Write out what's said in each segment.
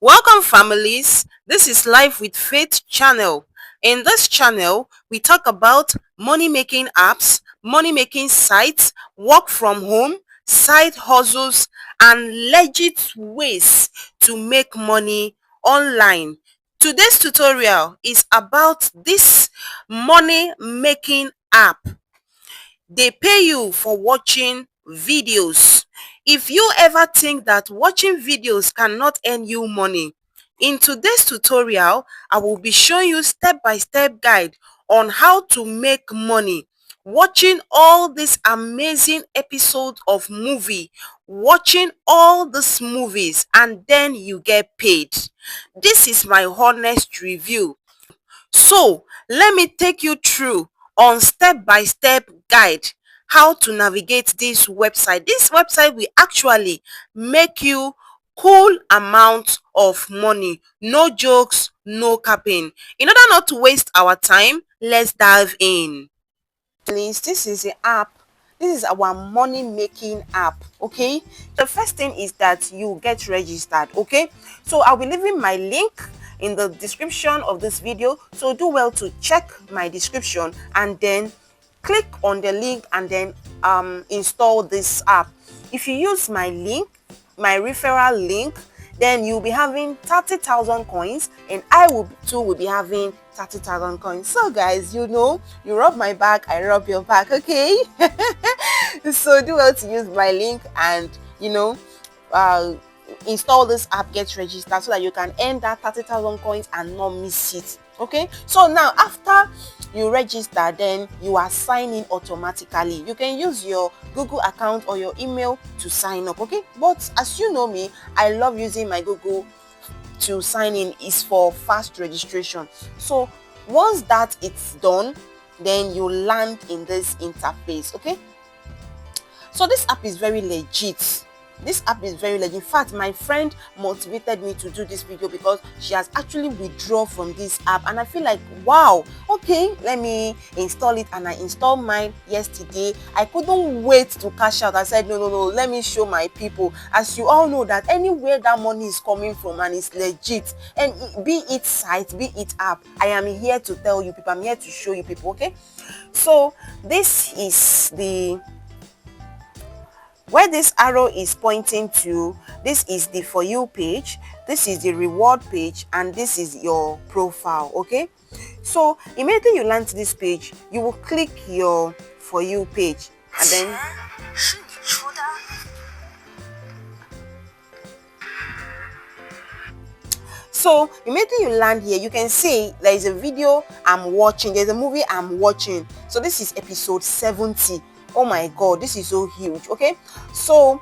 Welcome, families. This is Life with Faith channel. In this channel, we talk about money making apps, money making sites, work from home, side hustles, and legit ways to make money online. Today's tutorial is about this money making app. They pay you for watching videos. If you ever think that watching videos cannot earn you money, in today's tutorial, I will be showing you step-by-step guide on how to make money watching all these amazing episodes of movie, watching all these movies, and then you get paid. This is my honest review. So let me take you through on step-by-step guide how to navigate this website. This website will actually make you cool amount of money. No jokes, no capping. In order not to waste our time, let's dive in. Please, this is the app. This is our money making app. Okay, the first thing is that you get registered. Okay, so I'll be leaving my link in the description of this video, so do well to check my description and then click on the link and then install this app. If you use my link, my referral link, then you'll be having 30,000 coins and I will too will be having 30,000 coins. So guys, you rub my back, I rub your back. Okay. So do well to use my link and uh, install this app, get registered, so that you can earn that 30,000 coins and not miss it. Okay, so now after you register, then you are signing automatically. You can use your Google account or your email to sign up. Okay, but as you know me, I love using my Google to sign in. Is for fast registration. So once that it's done, then you land in this interface. Okay, so this app is very legit. This app is very legit. In fact, my friend motivated me to do this video because she has actually withdrawn from this app and I feel like, wow, okay, let me install it. And I installed mine yesterday. I couldn't wait to cash out. I said, no, let me show my people. As you all know, that anywhere that money is coming from and it's legit, and be it site, be it app, I am here to tell you people, I'm here to show you people. Okay, so this is the where this arrow is pointing to. This is the For You page, this is the reward page, and this is your profile. Okay, so immediately you land to this page, you will click your For You page and then so immediately you land here, you can see there is a video I'm watching, there's a movie I'm watching. So this is episode 70. Oh my god, this is so huge. Okay, so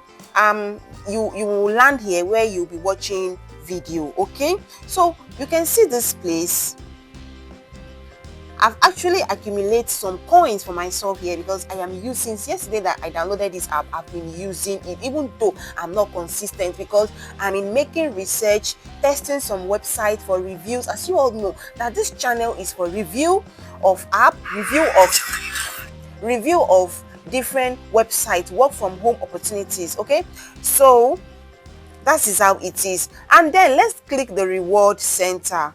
you will land here where you'll be watching video. Okay, so you can see this place. I've actually accumulated some coins for myself here because I am using, since yesterday that I downloaded this app, I've been using it, even though I'm not consistent because I'm in making research, testing some website for reviews. As you all know, that this channel is for review of app, review of different websites, work from home opportunities. Okay, so that is how it is. And then let's click the reward center.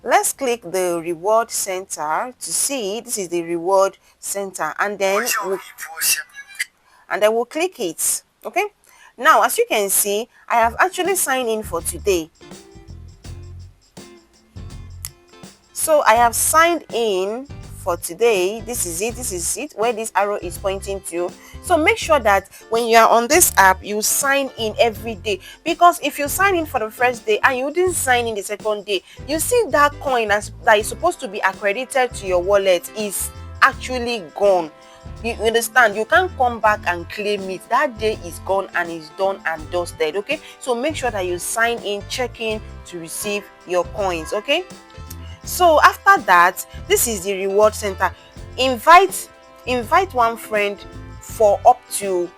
Let's click the reward center to see. This is the reward center, and then we'll click it. Okay, now as you can see, I have actually signed in for today. So I have signed in for today. This is it where this arrow is pointing to. So make sure that when you are on this app, you sign in every day, because if you sign in for the first day and you didn't sign in the second day, you see that coin that is supposed to be accredited to your wallet is actually gone. You understand? You can't come back and claim it. That day is gone and is done and dusted. Okay, so make sure that you sign in, check in to receive your coins. Okay, so after that, this is the reward center. Invite one friend for up to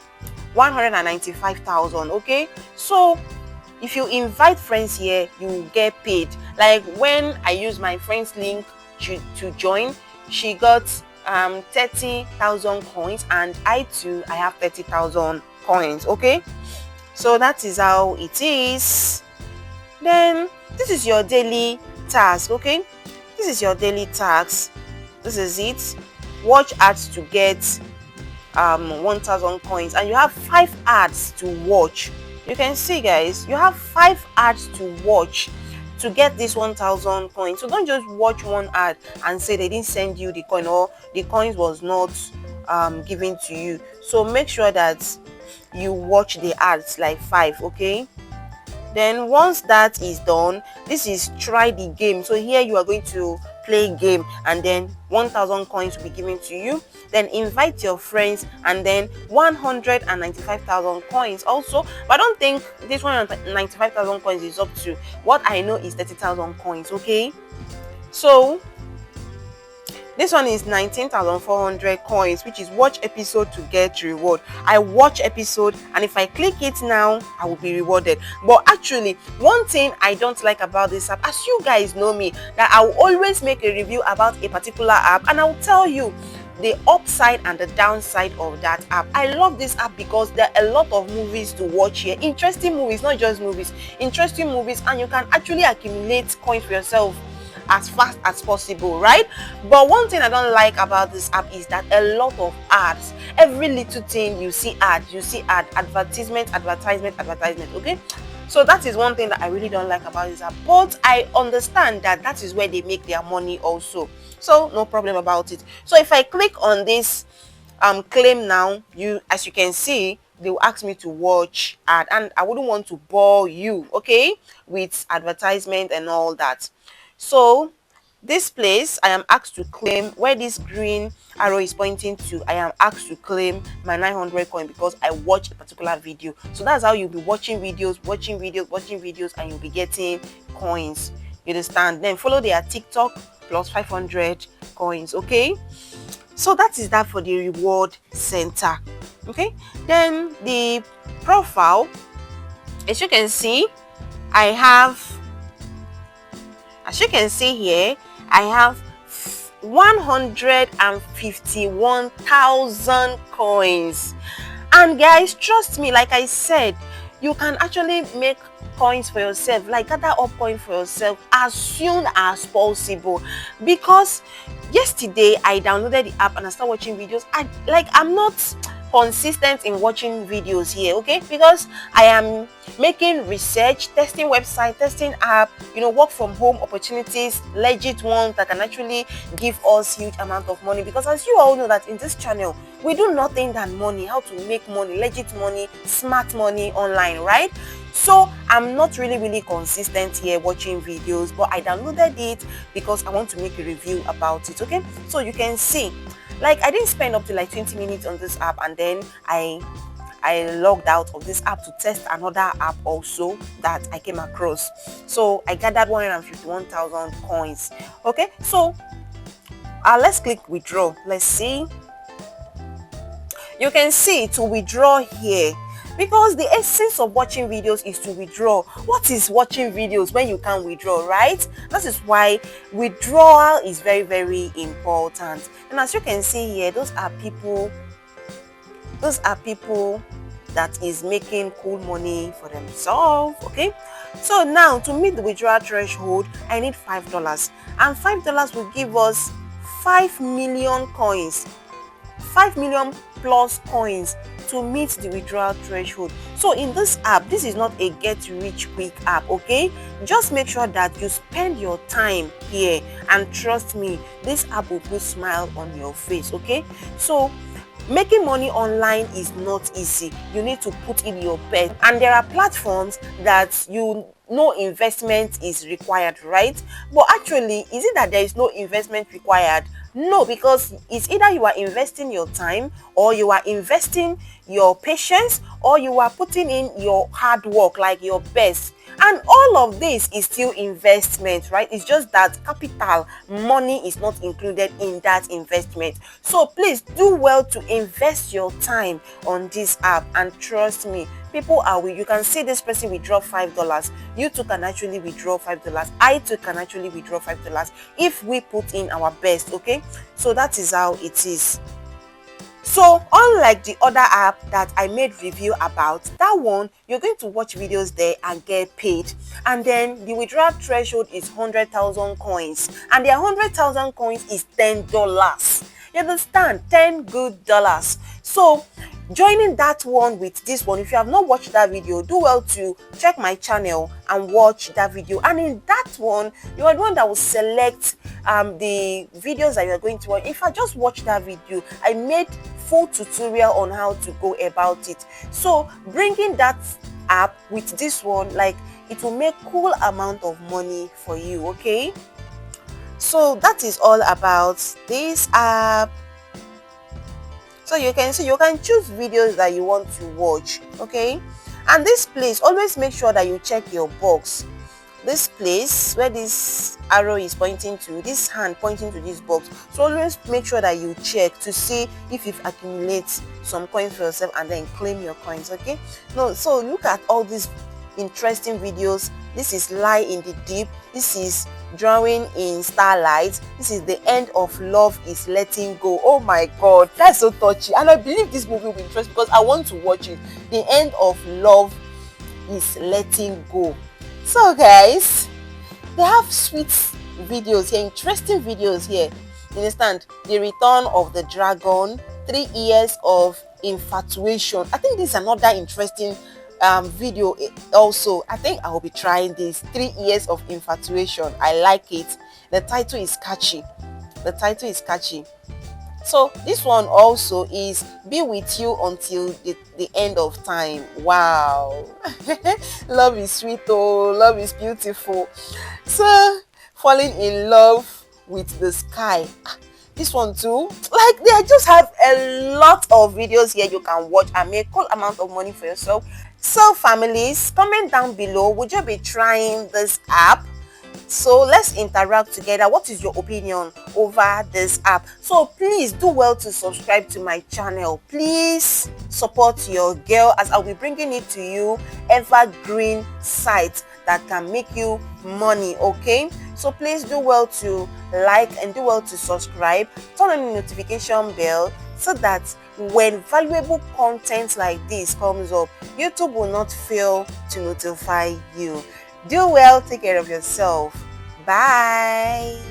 195,000. Okay, so if you invite friends here, you will get paid. Like when I use my friend's link to join, she got 30,000 coins, and I have 30,000 coins. Okay, So that is how it is. Then this is your daily task. Okay, this is your daily task. This is it. Watch ads to get 1000 coins, and you have 5 ads to watch. You can see, guys, you have 5 ads to watch to get this 1000 coins. So don't just watch one ad and say they didn't send you the coin, or the coins was not given to you. So make sure that you watch the ads, like 5. Okay, then once that is done, this is try the game. So here you are going to play game, and then 1000 coins will be given to you. Then invite your friends, and then 195,000 coins also. But I don't think this 195,000 coins is up to, what I know is 30,000 coins. Okay, so this one is 19,400 coins, which is watch episode to get reward. I watch episode, and if I click it now, I will be rewarded. But actually, one thing I don't like about this app, as you guys know me, that I will always make a review about a particular app, and I will tell you the upside and the downside of that app. I love this app because there are a lot of movies to watch here. Interesting movies, not just movies, interesting movies, and you can actually accumulate coins for yourself as fast as possible, right? But one thing I don't like about this app is that a lot of ads. Every little thing you see advertisement. Okay, so that is one thing that I really don't like about this app, but I understand that that is where they make their money also, so no problem about it. So if I click on this claim now, as you can see, they will ask me to watch ad, and I wouldn't want to bore you, okay, with advertisement and all that. So this place, I am asked to claim, where this green arrow is pointing to, I am asked to claim my 900 coin because I watched a particular video. So that's how you'll be watching videos, and you'll be getting coins. You understand? Then follow their TikTok plus 500 coins. Okay, so that is that for the reward center. Okay, then the profile, as you can see, as you can see here, I have 151,000 coins. And guys, trust me, like I said, you can actually make coins for yourself, like gather up coins for yourself as soon as possible. Because yesterday I downloaded the app and I started watching videos. I'm not consistent in watching videos here, okay, because I am making research, testing website, testing app, work from home opportunities, legit ones that can actually give us huge amount of money. Because as you all know that in this channel we do nothing than money, how to make money, legit money, smart money online, right? So I'm not really consistent here watching videos, but I downloaded it because I want to make a review about it. Okay, so you can see, like, I didn't spend up to like 20 minutes on this app, and then I logged out of this app to test another app also that I came across. So I gathered 151,000 coins. Okay, so let's click withdraw. Let's see. You can see to withdraw here, because the essence of watching videos is to withdraw. What is watching videos when you can't withdraw, right? That is why withdrawal is very important. And as you can see here, those are people that is making cool money for themselves. Okay, so now to meet the withdrawal threshold, I need $5, and $5 will give us 5 million coins, 5 million plus coins to meet the withdrawal threshold. So in this app, this is not a get rich quick app, okay? Just make sure that you spend your time here, and trust me, this app will put smile on your face. Okay, so making money online is not easy. You need to put in your best, and there are platforms that no investment is required, right? But actually, is it that there is no investment required? No, because it's either you are investing your time, or you are investing your patience, or you are putting in your hard work, like your best. And all of this is still investment, right? It's just that capital money is not included in that investment. So please do well to invest your time on this app, and trust me, people are with you. Can see this person withdraw $5. You too can actually withdraw $5. I too can actually withdraw $5 if we put in our best. Okay, so that is how it is. So unlike the other app that I made review about, that one you're going to watch videos there and get paid, and then the withdrawal threshold is 100,000 coins, and their 100,000 coins is $10. You understand? 10 good dollars. So joining that one with this one, if you have not watched that video, do well to check my channel and watch that video. And in that one, you are the one that will select the videos that you are going to watch. If I just watch that video, I made full tutorial on how to go about it. So bringing that app with this one, like, it will make cool amount of money for you. Okay, so that is all about this app. So you can see, you can choose videos that you want to watch. Okay, and this place, always make sure that you check your box. This place where this arrow is pointing to, this hand pointing to this box, so always make sure that you check to see if you've accumulated some coins for yourself and then claim your coins. Okay, no, so look at all these interesting videos. This is lie in the deep, this is drawing in starlight, this is the end of love is letting go. Oh my god, that's so touchy, and I believe this movie will be interesting because I want to watch it. The end of love is letting go. So guys, they have sweet videos here, interesting videos here. You understand? The return of the dragon, 3 years of infatuation. I think this is another interesting video also. I think I will be trying this, 3 years of infatuation. I like it. The title is catchy. The title is catchy. So this one also is be with you until the end of time. Wow. Love is sweet, oh, love is beautiful. So falling in love with the sky. This one too, like, they just have a lot of videos here you can watch and make cool amount of money for yourself. So families, comment down below, would you be trying this app? So let's interact together. What is your opinion over this app? So please do well to subscribe to my channel. Please support your girl as I'll be bringing it to you, evergreen sites that can make you money. Okay, so please do well to like and do well to subscribe, turn on the notification bell, so that when valuable content like this comes up, YouTube will not fail to notify you. Do well, take care of yourself. Bye.